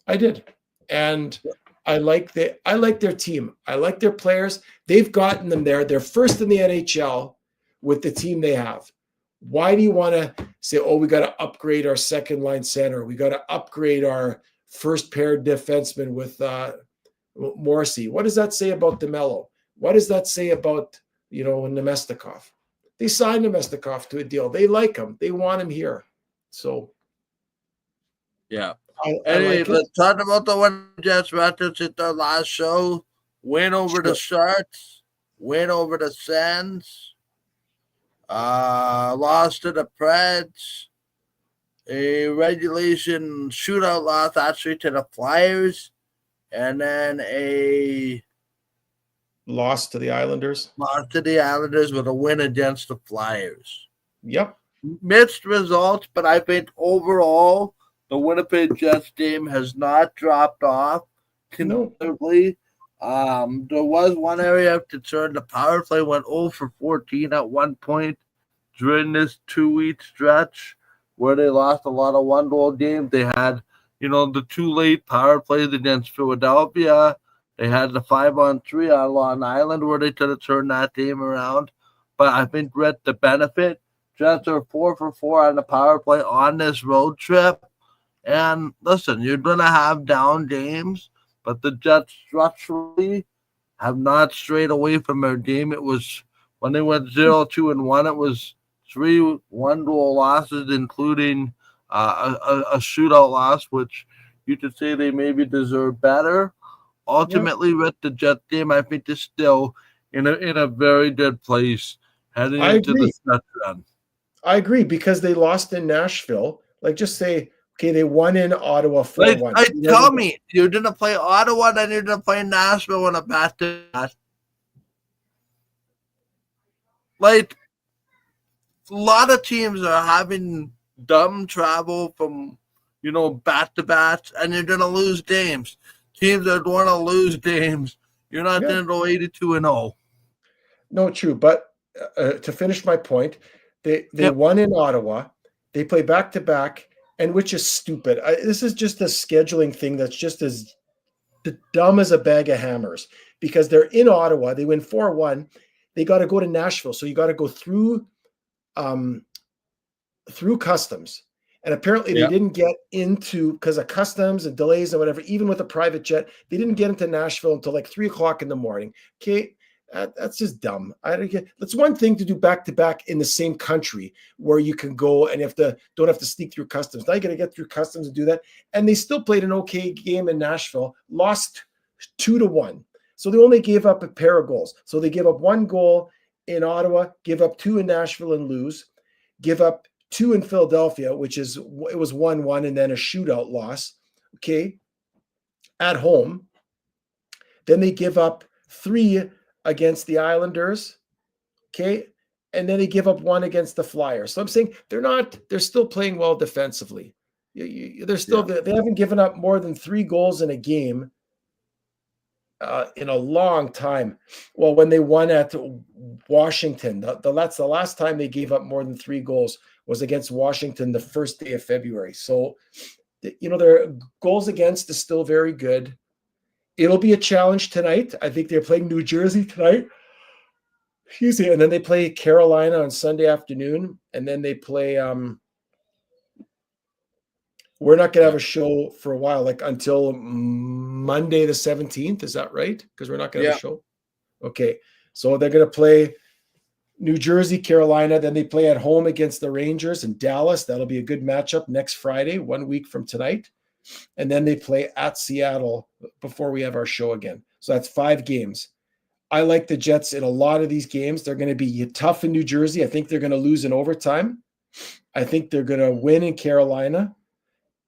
I did. And I like their team. I like their players. They've gotten them there. They're first in the NHL with the team they have. Why do you want to say, oh, we got to upgrade our second line center? We got to upgrade our first pair defenseman with Morrissey. What does that say about DeMello? What does that say about, Nemestikov? They signed Nemestikov to a deal. They like him. They want him here. So, yeah. Anyway, let's talk about the one Jets records at the last show. Win over the Sharks. Win over the Sens. Lost to the Preds. A regulation shootout loss actually to the Flyers. And then a loss to the Islanders. Lost to the Islanders with a win against the Flyers. Yep. Mixed results, but I think overall the Winnipeg Jets game has not dropped off considerably. No. There was one area of concern. The power play went 0 for 14 at one point during this 2-week stretch where they lost a lot of one-goal games. They had, the 2 late power plays against Philadelphia. They had the 5-on-3 on Long Island where they could have turned that game around. But I think with the benefit, Jets are 4 for 4 on the power play on this road trip. And listen, you're going to have down games, but the Jets structurally have not strayed away from their game. It was when they went 0-2-1, it was 3 one-goal losses, including a shootout loss, which you could say they maybe deserve better. Ultimately, with the Jets game, I think they're still in a very good place heading I into the agree. stretch run. I agree because they lost in Nashville. Like, just say, okay, they won in Ottawa 4-1. Tell me, you're going to play Ottawa, then you're going to play Nashville in a back-to-back. Like, a lot of teams are having dumb travel from, back-to-backs, and you're going to lose games. Teams are going to lose games. You're not going to go 82-0. No, true. But to finish my point, they won in Ottawa. They play back-to-back, and which is stupid. This is just a scheduling thing that's just as dumb as a bag of hammers, because they're in Ottawa. They win 4-1. They got to go to Nashville. So you got to go through customs. And apparently they didn't get into, because of customs and delays and whatever, even with a private jet, they didn't get into Nashville until like 3:00 in the morning. Okay. That's just dumb. That's one thing to do back-to-back in the same country where you can go and don't have to sneak through customs. Now you got to get through customs and do that. And they still played an okay game in Nashville, lost 2-1. So they only gave up a pair of goals. So they give up 1 goal in Ottawa, give up 2 in Nashville and lose, give up 2 in Philadelphia, it was 1-1 and then a shootout loss. Okay. At home. Then they give up 3 against the Islanders. Okay. And then they give up 1 against the Flyers. So I'm saying they're still playing well defensively. They're still, they haven't given up more than 3 goals in a game in a long time. Well, when they won at Washington, that's the last time they gave up more than 3 goals was against Washington the first day of February. So, their goals against is still very good. It'll be a challenge tonight. I think they're playing New Jersey tonight. Excuse me. And then they play Carolina on Sunday afternoon. And then they play, we're not going to have a show for a while, like until Monday the 17th. Is that right? Because we're not going to have a show. Okay. So they're going to play New Jersey, Carolina. Then they play at home against the Rangers in Dallas. That'll be a good matchup next Friday, 1 week from tonight. And then they play at Seattle before we have our show again. So that's 5 games. I like the Jets in a lot of these games. They're going to be tough in New Jersey. I think they're going to lose in overtime. I think they're going to win in Carolina.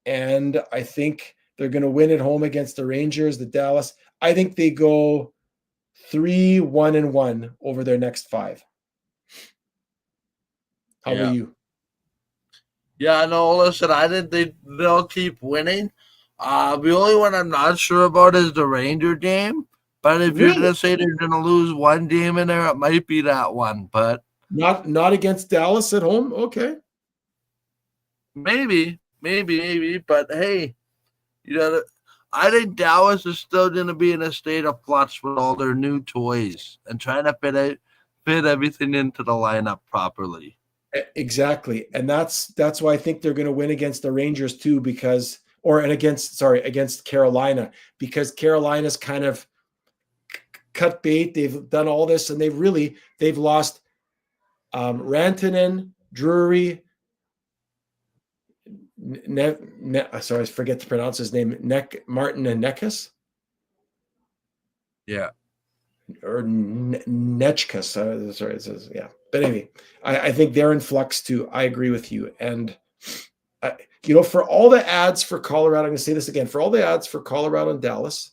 And I think they're going to win at home against the Rangers, the Dallas. I think they go 3-1-1 over their next 5. How about you? Yeah, no, listen, I think they'll keep winning. The only one I'm not sure about is the Ranger game. But if you're going to say they're going to lose 1 game in there, it might be that one. But not against Dallas at home? Okay. Maybe. But hey, I think Dallas is still going to be in a state of flux with all their new toys and trying to fit everything into the lineup properly. Exactly. And that's why I think they're going to win against the Rangers too, against Carolina, because Carolina's kind of cut bait. They've done all this and they've lost Rantanen, Drury, I forget to pronounce his name, Martin and Necas. Yeah. Or Nechkas. It says, yeah. But anyway, I think they're in flux too. I agree with you. And, for all the ads for Colorado, I'm going to say this again, for all the ads for Colorado and Dallas,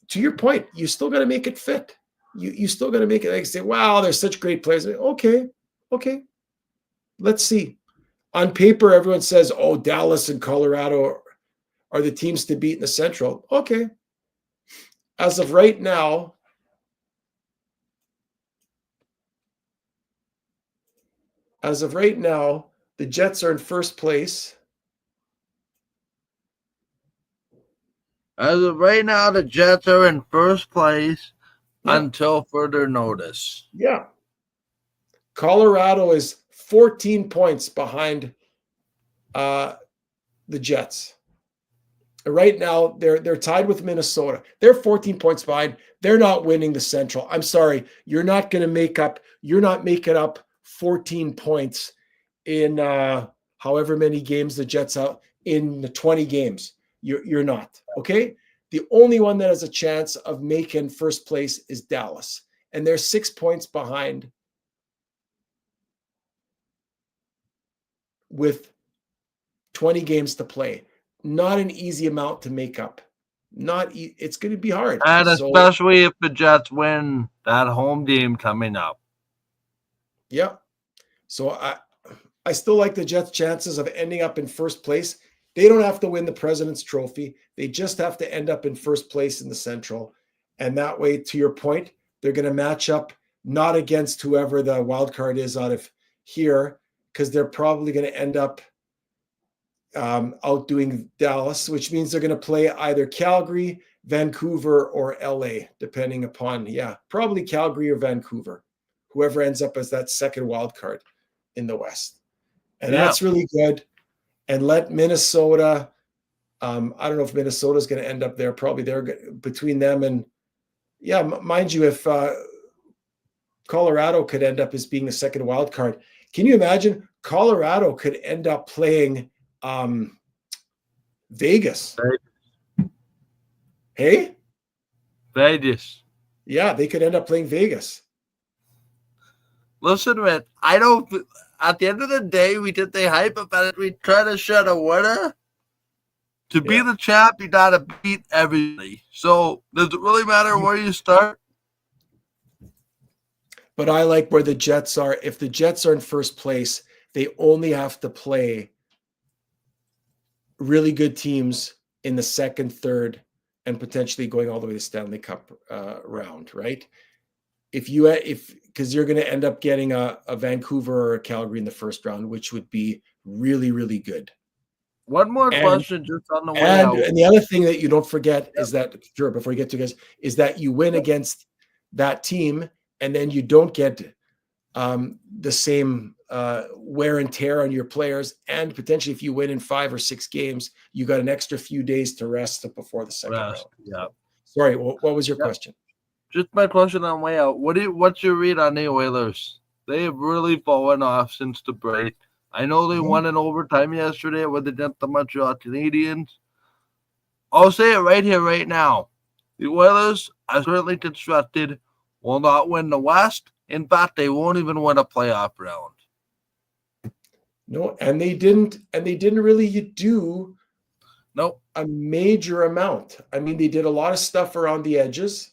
to your point, you still got to make it fit. You still got to make it like say, wow, they're such great players. Okay. Let's see. On paper, everyone says, oh, Dallas and Colorado are the teams to beat in the Central. Okay. As of right now, the Jets are in first place. As of right now, the Jets are in first place until further notice. Yeah. Colorado is 14 points behind the Jets. Right now, they're tied with Minnesota. They're 14 points behind. They're not winning the Central. I'm sorry. You're not making up 14 points in however many games the Jets out in the 20 games. You're not. Okay. The only one that has a chance of making first place is Dallas, and they're 6 points behind with 20 games to play. Not an easy amount to make up. It's going to be hard. And especially if the Jets win that home game coming up. Yeah. So I still like the Jets' chances of ending up in first place. They don't have to win the President's Trophy. They just have to end up in first place in the Central. And that way, to your point, they're going to match up not against whoever the wild card is out of here, because they're probably going to end up outdoing Dallas, which means they're going to play either Calgary, Vancouver, or LA, depending upon, probably Calgary or Vancouver, whoever ends up as that second wild card in the West. And that's really good. And let Minnesota, I don't know if Minnesota's going to end up there. Probably they're between them and, mind you, if Colorado could end up as being the second wild card. Can you imagine Colorado could end up playing Vegas? Hey? Vegas. Yeah, they could end up playing Vegas. Listen, man, I don't. At the end of the day, we did the hype about it. We try to shut a winner. To be the champ, you got to beat everybody. So, does it really matter where you start? But I like where the Jets are. If the Jets are in first place, they only have to play really good teams in the second, third, and potentially going all the way to Stanley Cup round, right? Because you're going to end up getting a Vancouver or a Calgary in the first round, which would be really, really good. One more question just on the way out. And the other thing that you don't forget is that, before you get to guys, is that you win against that team, and then you don't get the same wear and tear on your players. And potentially, if you win in 5 or 6 games, you got an extra few days to rest before the second round. Yeah. Sorry, what was your question? Just my question on way out. What's your read on the Oilers? They have really fallen off since the break. I know they won in overtime yesterday with against the Montreal Canadiens. I'll say it right here, right now. The Oilers, as currently constructed, will not win the West. In fact, they won't even win a playoff round. No, and they didn't really do a major amount. I mean, they did a lot of stuff around the edges.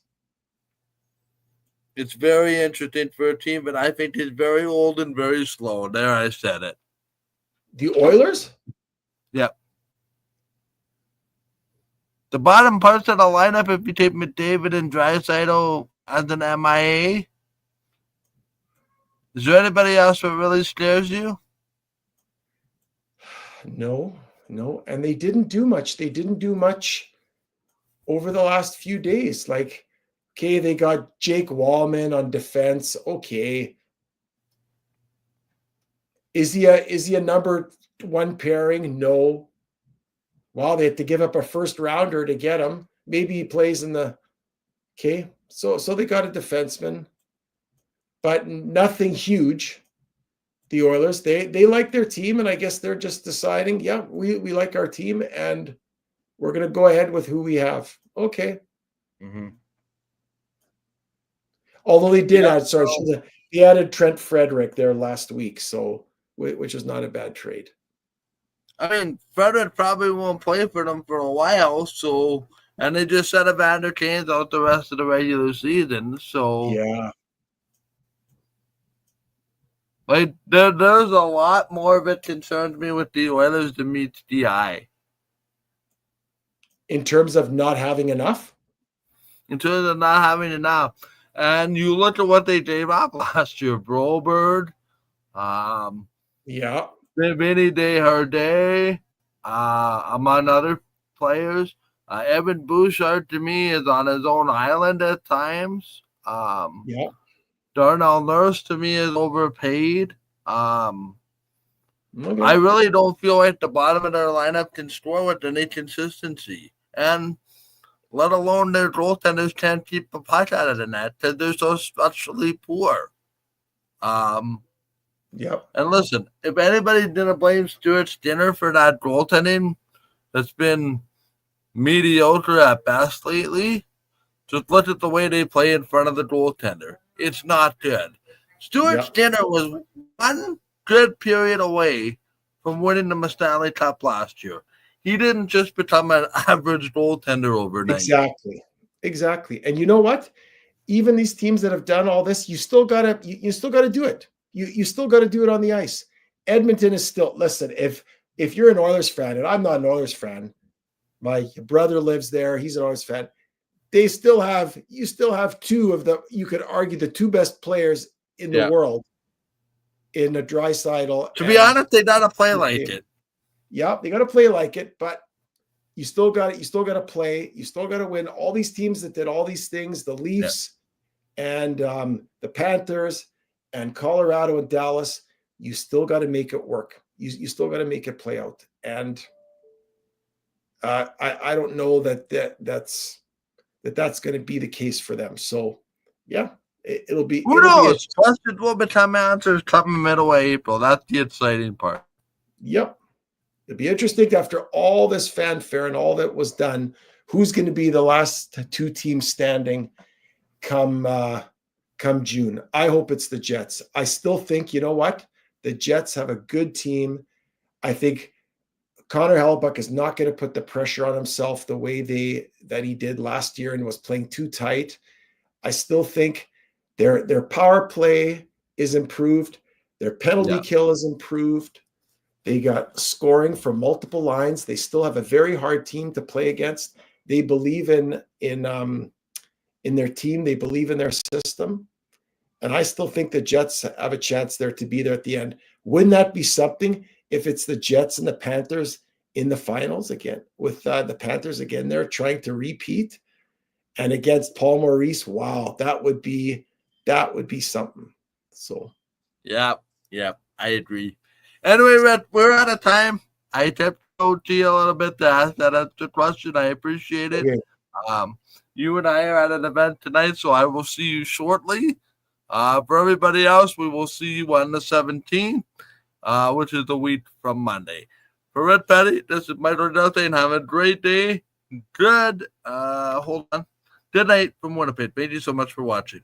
It's very interesting for a team, but I think it's very old and very slow. There, I said it. The Oilers? Yep. The bottom parts of the lineup, if you take McDavid and Draisaitl as an MIA, is there anybody else that really scares you? No. And they didn't do much. They didn't do much over the last few days. Like, okay, they got Jake Wallman on defense. Okay. Is he a number 1 pairing? No. Wow, they had to give up a first rounder to get him. Maybe he plays in the So they got a defenseman, but nothing huge. The Oilers, they like their team, and I guess they're just deciding, we like our team, and we're going to go ahead with who we have. Okay. Mm-hmm. Although they did they added Trent Frederick there last week, so which is not a bad trade. I mean, Frederick probably won't play for them for a while, so, and they just set Evander Kane out the rest of the regular season, so like there's a lot more of it concerns me with the Oilers than meets the eye. In terms of not having enough? In terms of not having enough. And you look at what they gave up last year. Broberg, Vinny Desharnais, among other players. Evan Bouchard, to me, is on his own island at times. Darnell Nurse, to me, is overpaid. I really don't feel like the bottom of their lineup can score with any consistency. And let alone their goaltenders can't keep the puck out of the net because they're so structurally poor. Yep. And listen, if anybody didn't blame Stuart Skinner for that goaltending that's been mediocre at best lately, just look at the way they play in front of the goaltender. It's not good. Stuart Yep. Skinner was one good period away from winning the Stanley Cup last year. He didn't just become an average goaltender overnight. Exactly. And you know what? Even these teams that have done all this, you still gotta do it. You still gotta do it on the ice. Edmonton is still, listen, if you're an Oilers fan, and I'm not an Oilers fan, my brother lives there, he's an Oilers fan. You still have two of the, you could argue, the two best players in the world in a Draisaitl. To be honest, they gotta play like it. Yeah, they gotta play like it, but you still got to play. You still got to win. All these teams that did all these things, the Leafs and the Panthers and Colorado and Dallas, you still got to make it work. You still got to make it play out. And I don't know that's going to be the case for them. So yeah, it'll be. Who knows? Questions will become answers coming middle of April. That's the exciting part. Yep. It'd be interesting after all this fanfare and all that was done, who's going to be the last two teams standing come June. I hope it's the Jets. I still think, you know what? The Jets have a good team. I think Connor Hellebuyck is not going to put the pressure on himself the way that he did last year and was playing too tight. I still think their power play is improved. Their penalty kill is improved. They got scoring from multiple lines. They still have a very hard team to play against. They believe in their team. They believe in their system. And I still think the Jets have a chance there to be there at the end. Wouldn't that be something if it's the Jets and the Panthers in the finals again, with the Panthers again, they're trying to repeat, and against Paul Maurice? Wow, that would be something. So yeah, I agree. Anyway, Red, we're out of time. I tipped OT a little bit to ask that extra question. I appreciate it. Okay. You and I are at an event tonight, so I will see you shortly. For everybody else, we will see you on the 17th, which is the week from Monday. For Red Petty, this is Michael Dustin. Have a great day. Good night from Winnipeg. Thank you so much for watching.